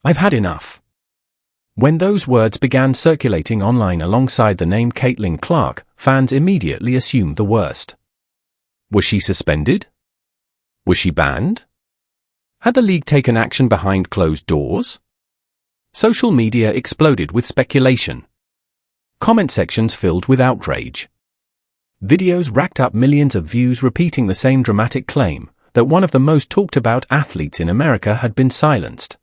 I've had enough. When those words began circulating online alongside the name Caitlin Clark, fans immediately assumed the worst. Was she suspended? Was she banned? Had the league taken action behind closed doors? Social media exploded with speculation. Comment sections filled with outrage. Videos racked up millions of views repeating the same dramatic claim, that one of the most talked about athletes in America had been silenced.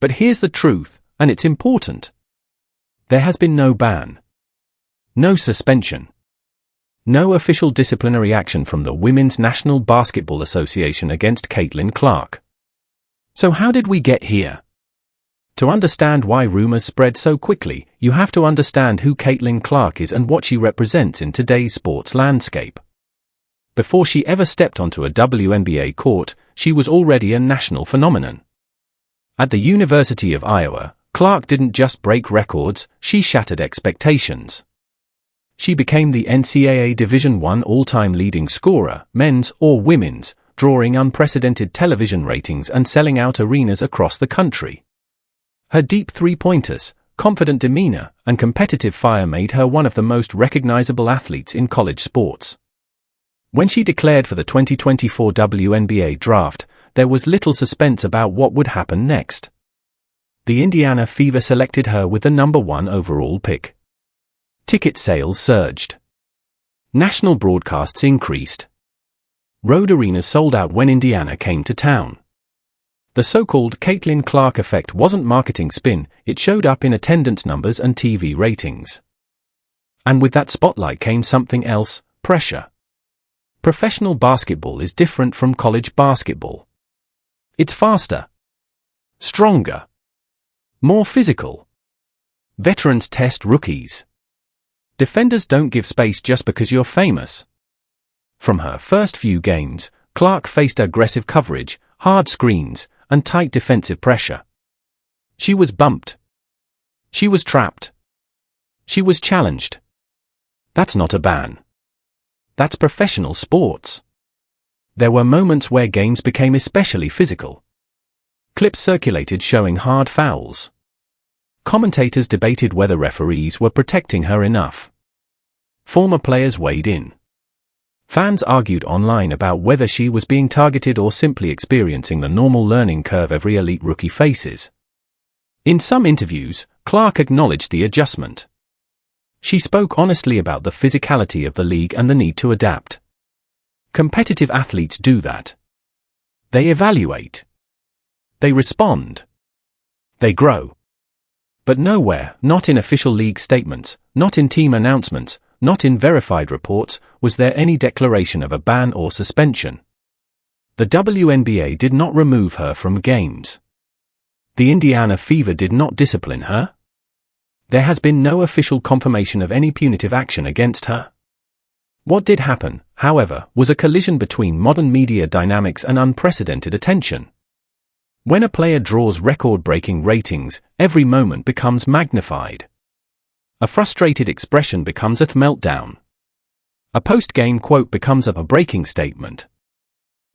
But here's the truth, and it's important. There has been no ban. No suspension. No official disciplinary action from the Women's National Basketball Association against Caitlin Clark. So how did we get here? To understand why rumors spread so quickly, you have to understand who Caitlin Clark is and what she represents in today's sports landscape. Before she ever stepped onto a WNBA court, she was already a national phenomenon. At the University of Iowa, Clark didn't just break records, she shattered expectations. She became the NCAA Division I all-time leading scorer, men's or women's, drawing unprecedented television ratings and selling out arenas across the country. Her deep three-pointers, confident demeanor, and competitive fire made her one of the most recognizable athletes in college sports. When she declared for the 2024 WNBA draft, there was little suspense about what would happen next. The Indiana Fever selected her with the number 1 overall pick. Ticket sales surged. National broadcasts increased. Road arenas sold out when Indiana came to town. The so-called Caitlin Clark effect wasn't marketing spin, it showed up in attendance numbers and TV ratings. And with that spotlight came something else, pressure. Professional basketball is different from college basketball. It's faster. Stronger. More physical. Veterans test rookies. Defenders don't give space just because you're famous. From her first few games, Clark faced aggressive coverage, hard screens, and tight defensive pressure. She was bumped. She was trapped. She was challenged. That's not a ban. That's professional sports. There were moments where games became especially physical. Clips circulated showing hard fouls. Commentators debated whether referees were protecting her enough. Former players weighed in. Fans argued online about whether she was being targeted or simply experiencing the normal learning curve every elite rookie faces. In some interviews, Clark acknowledged the adjustment. She spoke honestly about the physicality of the league and the need to adapt. Competitive athletes do that. They evaluate. They respond. They grow. But nowhere, not in official league statements, not in team announcements, not in verified reports, was there any declaration of a ban or suspension. The WNBA did not remove her from games. The Indiana Fever did not discipline her. There has been no official confirmation of any punitive action against her. What did happen, however, was a collision between modern media dynamics and unprecedented attention. When a player draws record-breaking ratings, every moment becomes magnified. A frustrated expression becomes a meltdown. A post-game quote becomes a breaking statement.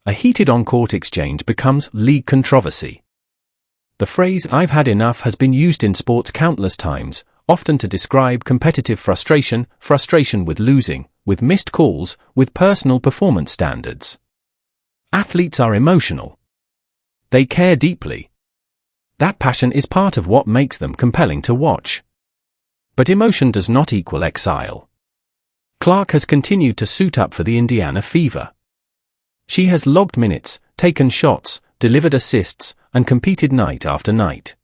A heated on-court exchange becomes league controversy. The phrase "I've had enough" has been used in sports countless times, often to describe competitive frustration, frustration with losing, with missed calls, with personal performance standards. Athletes are emotional. They care deeply. That passion is part of what makes them compelling to watch. But emotion does not equal exile. Clark has continued to suit up for the Indiana Fever. She has logged minutes, taken shots, delivered assists, and competed night after night.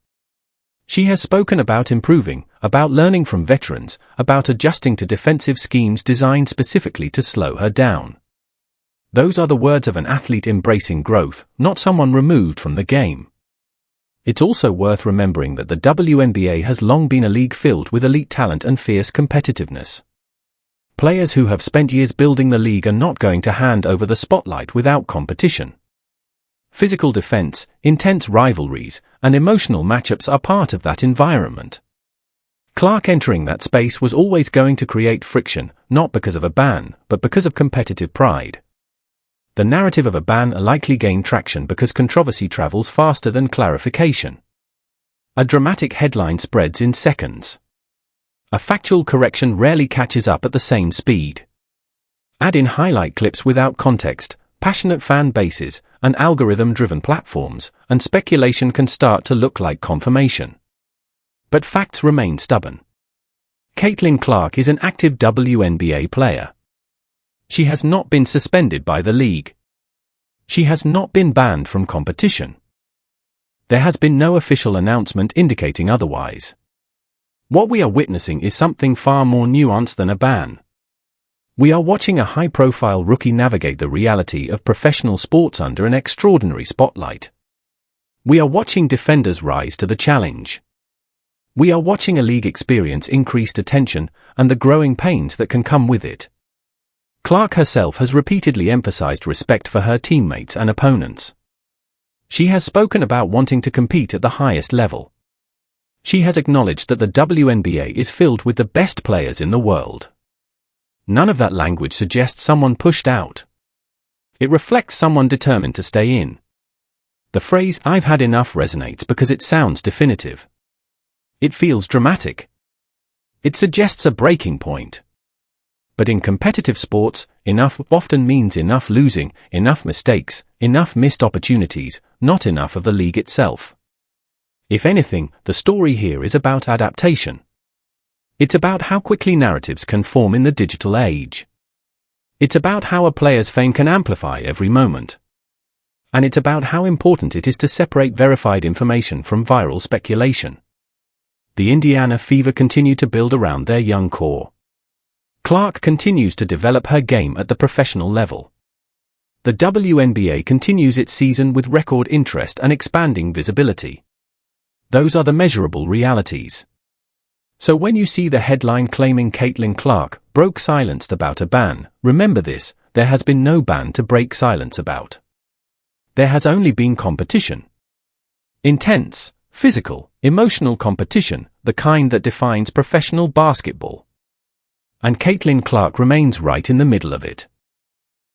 She has spoken about improving, about learning from veterans, about adjusting to defensive schemes designed specifically to slow her down. Those are the words of an athlete embracing growth, not someone removed from the game. It's also worth remembering that the WNBA has long been a league filled with elite talent and fierce competitiveness. Players who have spent years building the league are not going to hand over the spotlight without competition. Physical defense, intense rivalries, and emotional matchups are part of that environment. Clark entering that space was always going to create friction, not because of a ban, but because of competitive pride. The narrative of a ban likely gained traction because controversy travels faster than clarification. A dramatic headline spreads in seconds. A factual correction rarely catches up at the same speed. Add in highlight clips without context, passionate fan bases, and algorithm-driven platforms, and speculation can start to look like confirmation. But facts remain stubborn. Caitlin Clark is an active WNBA player. She has not been suspended by the league. She has not been banned from competition. There has been no official announcement indicating otherwise. What we are witnessing is something far more nuanced than a ban. We are watching a high-profile rookie navigate the reality of professional sports under an extraordinary spotlight. We are watching defenders rise to the challenge. We are watching a league experience increased attention and the growing pains that can come with it. Clark herself has repeatedly emphasized respect for her teammates and opponents. She has spoken about wanting to compete at the highest level. She has acknowledged that the WNBA is filled with the best players in the world. None of that language suggests someone pushed out. It reflects someone determined to stay in. The phrase, "I've had enough," resonates because it sounds definitive. It feels dramatic. It suggests a breaking point. But in competitive sports, enough often means enough losing, enough mistakes, enough missed opportunities, not enough of the league itself. If anything, the story here is about adaptation. It's about how quickly narratives can form in the digital age. It's about how a player's fame can amplify every moment. And it's about how important it is to separate verified information from viral speculation. The Indiana Fever continue to build around their young core. Clark continues to develop her game at the professional level. The WNBA continues its season with record interest and expanding visibility. Those are the measurable realities. So when you see the headline claiming Caitlin Clark broke silence about a ban, remember this: there has been no ban to break silence about. There has only been competition. Intense, physical, emotional competition, the kind that defines professional basketball. And Caitlin Clark remains right in the middle of it.